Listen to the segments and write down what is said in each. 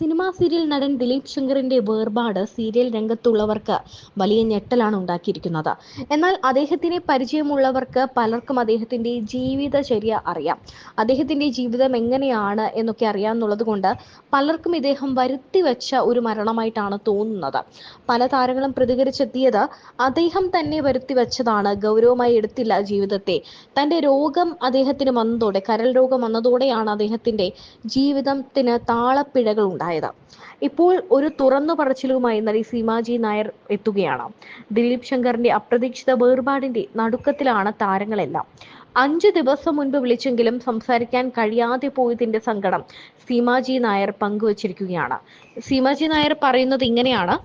Cinema serial നടൻ ദിലീപ് ശങ്കറിന്റെ വേർപാട് serial രംഗത്തുള്ളവർക്ക് വലിയ ഞെട്ടലാണ് ഉണ്ടാക്കിയിരിക്കുന്നത്. എന്നാൽ അദ്ദേഹത്തിനെ പരിചയമുള്ളവർക്ക് പലർക്കും അദ്ദേഹത്തിന്റെ ജീവിതചര്യ അറിയാം. അദ്ദേഹത്തിന്റെ ജീവിതം എങ്ങനെയാണ് എന്നൊക്കെ അറിയാമെന്നുള്ളത് കൊണ്ട് പലർക്കും ഇദ്ദേഹം വരുത്തിവെച്ച ഒരു മരണമായിട്ടാണ് തോന്നുന്നത്. പല താരങ്ങളും പ്രതികരിച്ചെത്തിയത് അദ്ദേഹം തന്നെ വരുത്തിവെച്ചതാണ്, ഗൗരവമായി എടുത്തില്ല ജീവിതത്തെ. തന്റെ രോഗം അദ്ദേഹത്തിന് വന്നതോടെ, കരൾ രോഗം വന്നതോടെയാണ് അദ്ദേഹത്തിന്റെ ജീവിതത്തിന് താളപ്പിഴകൾ ഉണ്ടായത്. ഇപ്പോൾ ഒരു തുറന്നു പറച്ചിലുമായി നടി സീമാജി നായർ എത്തുകയാണ്. ദിലീപ് ശങ്കറിന്റെ അപ്രതീക്ഷിത വേർപാടിന്റെ നടുക്കത്തിലാണ് താരങ്ങളെല്ലാം. 5 ദിവസം മുൻപ് വിളിച്ചെങ്കിലും സംസാരിക്കാൻ കഴിയാതെ പോയതിന്റെ സങ്കടം സീമാജി നായർ പങ്കുവച്ചിരിക്കുകയാണ്. സീമാജി നായർ പറയുന്നത് ഇങ്ങനെയാണ്: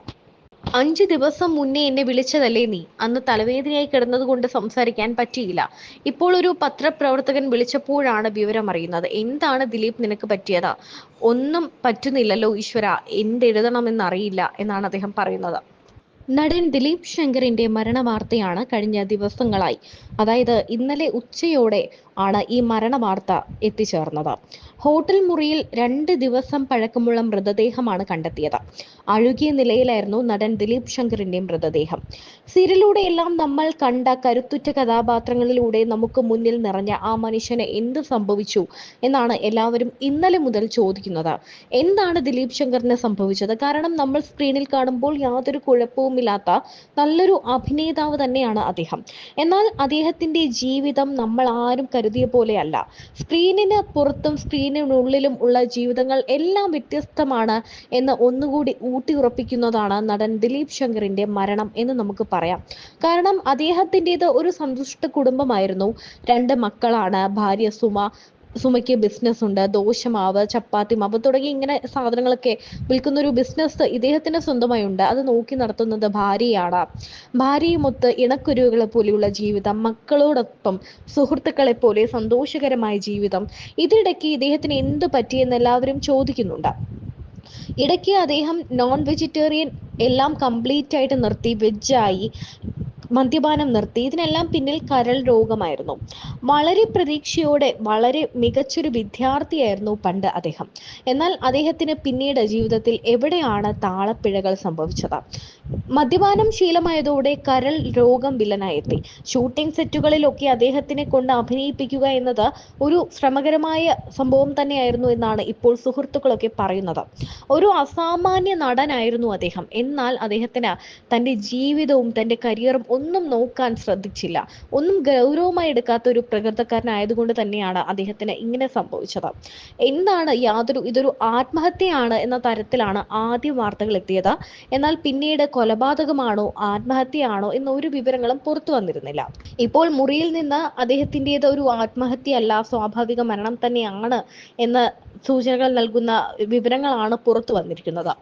5 ദിവസം മുന്നേ എന്നെ വിളിച്ചതല്ലേ നീ? അന്ന് തലവേദനയായി കിടന്നത് കൊണ്ട് സംസാരിക്കാൻ പറ്റിയില്ല. ഇപ്പോൾ ഒരു പത്രപ്രവർത്തകൻ വിളിച്ചപ്പോഴാണ് വിവരം അറിയുന്നത്. എന്താണ് ദിലീപ് നിനക്ക് പറ്റിയത്? ഒന്നും പറ്റുന്നില്ലല്ലോ ഈശ്വര, എന്തെഴുതണമെന്നറിയില്ല എന്നാണ് അദ്ദേഹം പറയുന്നത്. നടൻ ദിലീപ് ശങ്കറിന്റെ മരണവാർത്തയാണ് കഴിഞ്ഞ ദിവസങ്ങളായി, അതായത് ഇന്നലെ ഉച്ചയോടെ ആണ് ഈ മരണവാർത്ത എത്തിച്ചേർന്നത്. ഹോട്ടൽ മുറിയിൽ 2 ദിവസം പഴക്കമുള്ള മൃതദേഹമാണ് കണ്ടെത്തിയത്. അഴുകിയ നിലയിലായിരുന്നു നടൻ ദിലീപ് ശങ്കറിന്റെ മൃതദേഹം. സീരിയലിലൂടെയെല്ലാം നമ്മൾ കണ്ട കരുത്തുറ്റ കഥാപാത്രങ്ങളിലൂടെ നമുക്ക് മുന്നിൽ നിറഞ്ഞ ആ മനുഷ്യന് എന്ത് സംഭവിച്ചു എന്നാണ് എല്ലാവരും ഇന്നലെ മുതൽ ചോദിക്കുന്നത്. എന്താണ് ദിലീപ് ശങ്കറിന് സംഭവിച്ചത്? കാരണം നമ്മൾ സ്ക്രീനിൽ കാണുമ്പോൾ യാതൊരു കുഴപ്പവുമില്ലാത്ത നല്ലൊരു അഭിനേതാവ് തന്നെയാണ് അദ്ദേഹം. എന്നാൽ അദ്ദേഹത്തിന്റെ ജീവിതം നമ്മൾ ആരും കരുതിയ പോലെയല്ല. സ്ക്രീനിന് പുറത്തും സ്ക്രീനിനുള്ളിലും ഉള്ള ജീവിതങ്ങൾ എല്ലാം വ്യത്യസ്തമാണ് എന്ന് ഒന്നുകൂടി ഊട്ടിയുറപ്പിക്കുന്നതാണ് നടൻ ദിലീപ് ശങ്കറിന്റെ മരണം എന്ന് നമുക്ക് പറയാം. കാരണം അദ്ദേഹത്തിൻ്റെത് ഒരു സന്തുഷ്ട കുടുംബമായിരുന്നു. 2 മക്കളാണ്, ഭാര്യ സുമയ്ക്ക് ബിസിനസ് ഉണ്ട്. ദോശമാവ്, ചപ്പാത്തി മാവ് തുടങ്ങി ഇങ്ങനെ സാധനങ്ങളൊക്കെ വിൽക്കുന്ന ഒരു ബിസിനസ് ഇദ്ദേഹത്തിന് സ്വന്തമായി ഉണ്ട്. അത് നോക്കി നടത്തുന്നത് ഭാര്യയാണ്. ഭാര്യയുമൊത്ത് ഇണക്കുരുവികളെ പോലെയുള്ള ജീവിതം, മക്കളോടൊപ്പം സുഹൃത്തുക്കളെ പോലെ സന്തോഷകരമായ ജീവിതം. ഇതിനിടയ്ക്ക് ഇദ്ദേഹത്തിന് എന്ത് പറ്റിയെന്ന് എല്ലാവരും ചോദിക്കുന്നുണ്ട്. ഇടയ്ക്ക് അദ്ദേഹം നോൺ വെജിറ്റേറിയൻ എല്ലാം കംപ്ലീറ്റ് ആയിട്ട് നിർത്തി, വെജായി, മദ്യപാനം നിർത്തി. ഇതിനെല്ലാം പിന്നിൽ കരൾ രോഗമായിരുന്നു. വളരെ പ്രതീക്ഷയോടെ വളരെ മികച്ചൊരു വിദ്യാർത്ഥിയായിരുന്നു പണ്ട് അദ്ദേഹം. എന്നാൽ അദ്ദേഹത്തിന് പിന്നീട് ജീവിതത്തിൽ എവിടെയാണ് താളപ്പിഴകൾ സംഭവിച്ചത്? മദ്യപാനം ശീലമായതോടെ കരൾ രോഗം വില്ലനായെത്തി. ഷൂട്ടിംഗ് സെറ്റുകളിലൊക്കെ അദ്ദേഹത്തിനെ കൊണ്ട് അഭിനയിപ്പിക്കുക എന്നത് ഒരു ശ്രമകരമായ സംഭവം തന്നെയായിരുന്നു എന്നാണ് ഇപ്പോൾ സുഹൃത്തുക്കളൊക്കെ പറയുന്നത്. ഒരു അസാമാന്യ നടനായിരുന്നു അദ്ദേഹം. എന്നാൽ അദ്ദേഹത്തിന് തൻ്റെ ജീവിതവും തൻ്റെ കരിയറും ഒന്നും നോക്കാൻ ശ്രദ്ധിച്ചില്ല. ഒന്നും ഗൗരവമായി എടുക്കാത്ത ഒരു പ്രകൃതക്കാരനായതുകൊണ്ട് തന്നെയാണ് അദ്ദേഹത്തിന് ഇങ്ങനെ സംഭവിച്ചത്. ഇതൊരു ആത്മഹത്യയാണ് എന്ന തരത്തിലാണ് ആദ്യ വാർത്തകൾ എത്തിയത്. എന്നാൽ പിന്നീട് കൊലപാതകമാണോ ആത്മഹത്യയാണോ എന്ന ഒരു വിവരങ്ങളും പുറത്തു വന്നിരുന്നില്ല. ഇപ്പോൾ മുറിയിൽ നിന്ന് അദ്ദേഹത്തിൻ്റെത് ഒരു ആത്മഹത്യയല്ല, സ്വാഭാവിക മരണം തന്നെയാണ് എന്ന സൂചനകൾ നൽകുന്ന വിവരങ്ങളാണ് പുറത്തു വന്നിരിക്കുന്നത്.